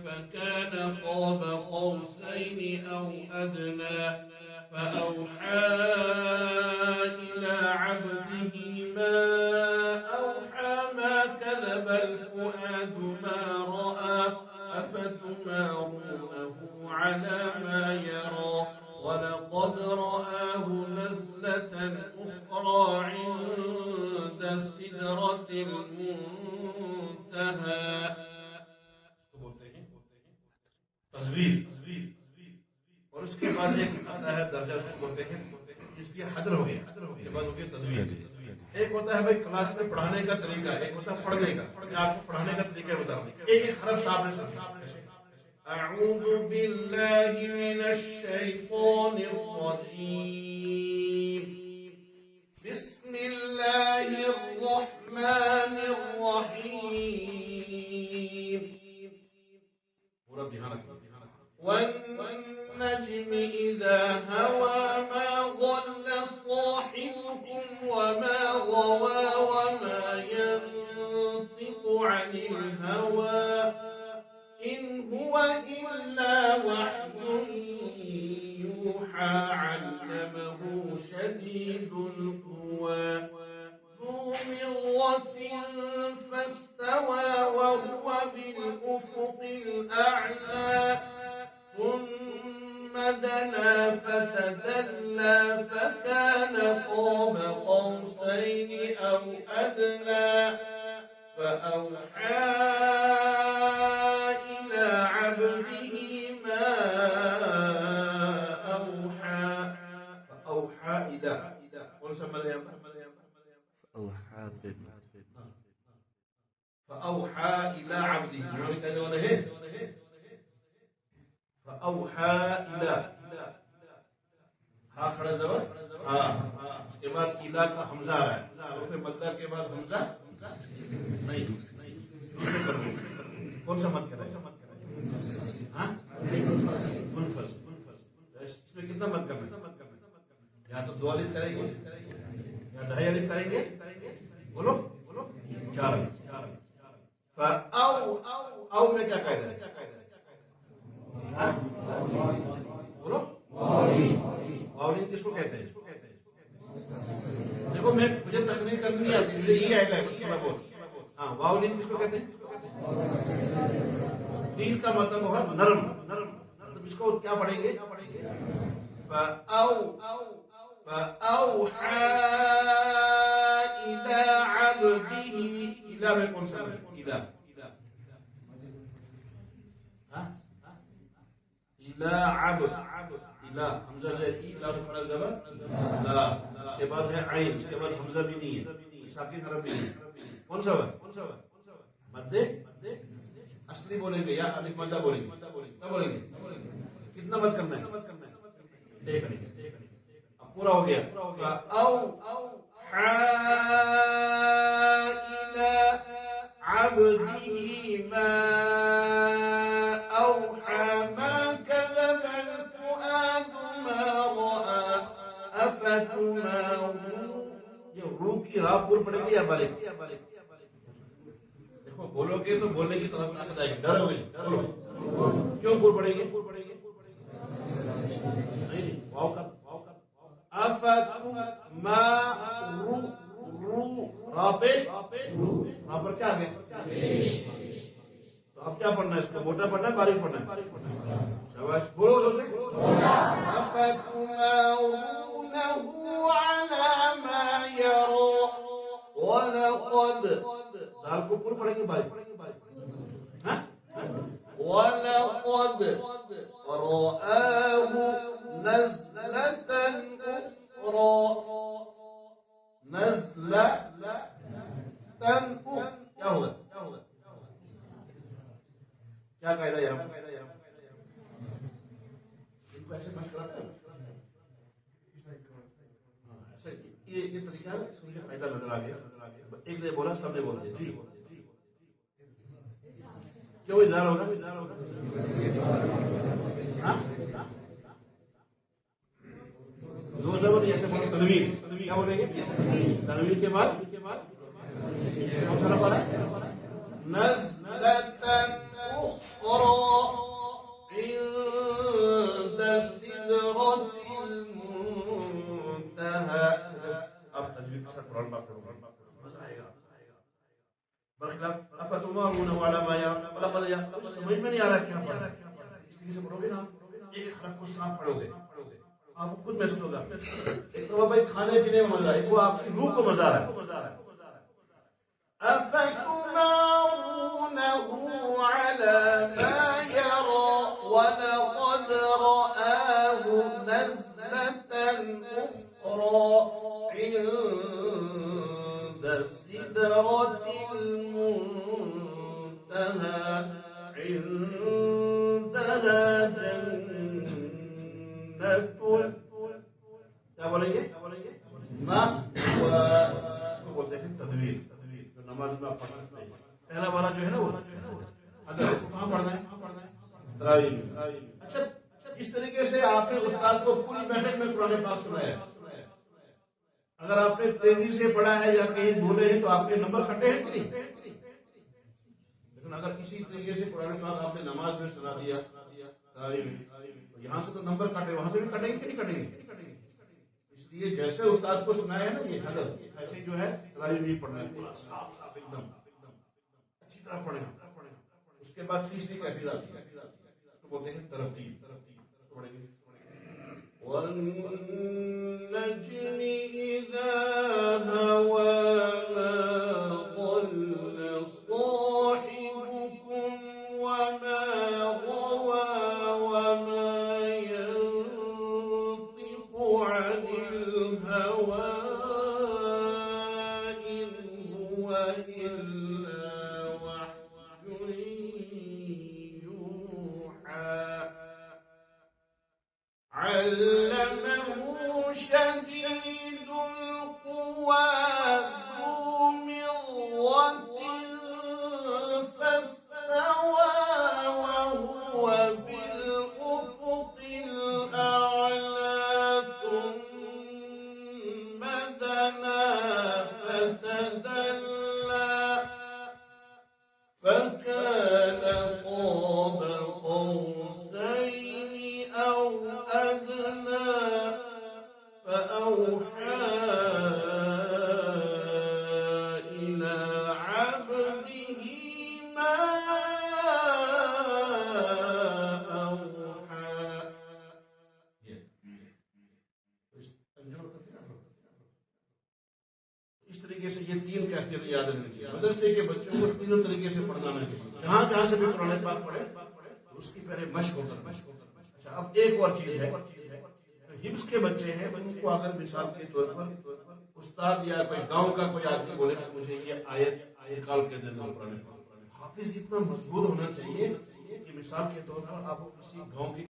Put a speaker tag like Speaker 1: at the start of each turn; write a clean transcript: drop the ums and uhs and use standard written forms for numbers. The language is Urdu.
Speaker 1: فكان قاب قوسين أو أدنى فأوحى إلى عبده ما أوحى ما كذب الفؤاد ما رأى أفتمارونه على ما يرى ولقد رآه نزلة أخرى عند سدرة المنتهى. تدویر اور اس کے بعد ایک آتا ہے درجہ اس کو بولتے ہیں اس کی حدر ہو گیا، اس کے بعد ہو گیا تدویر. ایک ہوتا ہے بھائی کلاس میں پڑھانے کا طریقہ، ایک ہوتا ہے پڑھنے کا. آپ کو پڑھانے کا طریقہ بتاؤں ایک ایک حرف صاحب نے سمجھا. اعوذ باللہ من الشیطان الرجیم بسم اللہ الرحمن الرحیم. پورا دھیان رکھنا. والنجم إذا هوى ما ضل صاحبكم وما غوى وما ينطق عن الهوى إن هو إلا وحي يوحى علمه شديد القوى ذو مرة فاستوى وهو بالأفق الأعلى ثم دنا فتدلى فكان قاب قوسين أو أدنى فأوحى إلى عبده ما أوحى. فأوحى إلى فأوحى إلى عبده فأوحى إلى ہاں کھڑا زبر ہاں اس کے بعد إلى کا حمزہ آ رہا ہے حروف مدہ کے بعد حمزہ نہیں دوسرے کرنے کون سا مد کرنا ہے ہاں منفصل. اس میں کتنا مد کرنا ہے یا تو دو الف کریں گے یا ڈھائی الف کریں گے بولو بولو چار الف. او میں کیا قاعدہ ہے بولو واولین کس کو کہتے ہیں؟ دیکھو میں مجھے تقریر کرنی ہے مجھے یہ آئے گا تھوڑا بہت. ہاں واولین کس کو کہتے ہیں؟ دین کا مطلب ہوگا نرم نرم. اس کو کیا پڑھیں گے؟ فأوحى إلى عبده. إلى میں کون سا ہے؟ إلى إلى عبد إلى حمزہ زیر ای لا کھڑا زبر لا. اس کے بعد ہے عین، اس کے بعد حمزہ بھی نہیں ہے، ساکن حرف بھی نہیں. کون سا ہے؟ مدے اصلی بولیں گے یا الف مدہ بولیں گے؟ کیا بولیں گے؟ کتنا مد کرنا ہے؟ ایک. اب پورا ہو گیا. او إلى عبده ما أوحى ما كذب الفؤاد ما رأى أفتمارونه. یہ رو کی را پور پڑے گی یا بالغ؟ دیکھو بولو گے تو بولنے کی طرف طاقت آئے گی. ڈر ہو گئی کیوں پور پڑیں گے؟ نہیں واو کا را پیش وہاں پر کیا آگے؟ تو اب کیا پڑھنا ہے؟ اس کو موٹا پڑھنا ہے باریک پڑھنا ہے؟ شاباش بولو دوسرے. أفتمارونه على ما يرى ولقد دال کو پور پڑھیں گے باریک ولقد رآه نزلة أخرى. نزلة کیا ہوگا؟ کیا قاعدہ ہے یہاں؟ ان کو ایسے مشورہ کریں یہ طریقہ ہے. اس میں قاعدہ نظر آ گیا. ایک نے بولا سب نے بولا جی کیوں اظہار ہوگا؟ دو زبر ایسے بولو تنوین. کیا بولیں گے؟ تنوین کے بعد کون سا لفظ ہے؟ نزلة أخرى والا مایا ولقد یا سمجھ میں نہیں آ رہا کیا پڑھ رہا ہے، اس طریقے سے پڑھو گے نا ایک حرف کو صاف پڑھو گے آپ کو خود محسوس ہوگا. ایک تو بھائی کھانے پینے میں مزہ ہے، وہ آپ کی روح کو مزہ آ رہا ہے. أفتمارونه على ما يرى ولقد رآه نزلة أخرى عند سدرة المنتهى عندها جنة کیا بولیں گے ما اس کو بولتے ہیں تدویر. نماز میں آپ پڑھ سکتے ہیں. پہلا والا جو ہے نا وہ اگر کہاں پڑھنا ہے تراویح میں. اچھا اس طریقے سے آپ نے استاد کو پوری بیٹھک میں قرآن پاک سنایا. اگر آپ نے تیزی سے پڑھا ہے یا کہیں بولے ہیں تو آپ کے نمبر کھٹے ہیں کہ نہیں؟ لیکن اگر کسی طریقے سے قرآن پاک آپ نے نماز میں سنا دیا تراویح میں تو یہاں سے تو نمبر کٹے وہاں سے بھی کٹیں گے کہ نہیں کٹیں گے؟ اس لیے جیسے استاد کو سنایا ہے نا یہ حضر ایسے جو ہے تراویح بھی پڑھنا ہے پورا صاف صاف ایک دم اچھی طرح پڑھیں. اس کے بعد تیسری کیفیت آتی ہے اس کو بولتے ہیں ترتیب. پڑھیں گے وَالنَّجْمِ إِذَا هَوَى مَا ضَلَّ صَاحِبُكُمْ وَمَا غَوَى وَمَا يَنطِقُ عَنِ الْهَوَى إِنْ هُوَ إِلَّا وَحْيٌ يُوحَى عَلَّمَهُ شَدِيدُ الْقُوَى ذُو مِرَّةٍ فَاسْتَوَى وَهُوَ بِالْأُفُقِ الْأَعْلَى ثُمَّ دَنَا فَتَدَلَّى فَكَانَ قَابَ قَوْسَيْنِ أَوْ أَدْنَى فَأَوْحَى إِلَى عَبْدِهِ مَا أَوْحَى. اس طریقے سے یہ تین کیفیت یاد رکھنی چاہیے. مدرسے کے بچوں کو تینوں طریقے سے پڑھنا چاہیے. جہاں جہاں سے بھی قرآن پاک پڑھے اس کی پہلے مشق ہوتا ہے. اچھا اب ایک اور چیز ہے حفظ کے بچے ہیں ان کو اگر مثال کے طور پر استاد یا کوئی گاؤں کا کوئی آدمی بولے کہ مجھے یہ آیت نکال کے دینا قرآن پاک، حافظ اتنا مضبوط ہونا چاہیے کہ مثال کے طور پر آپ کسی گاؤں کی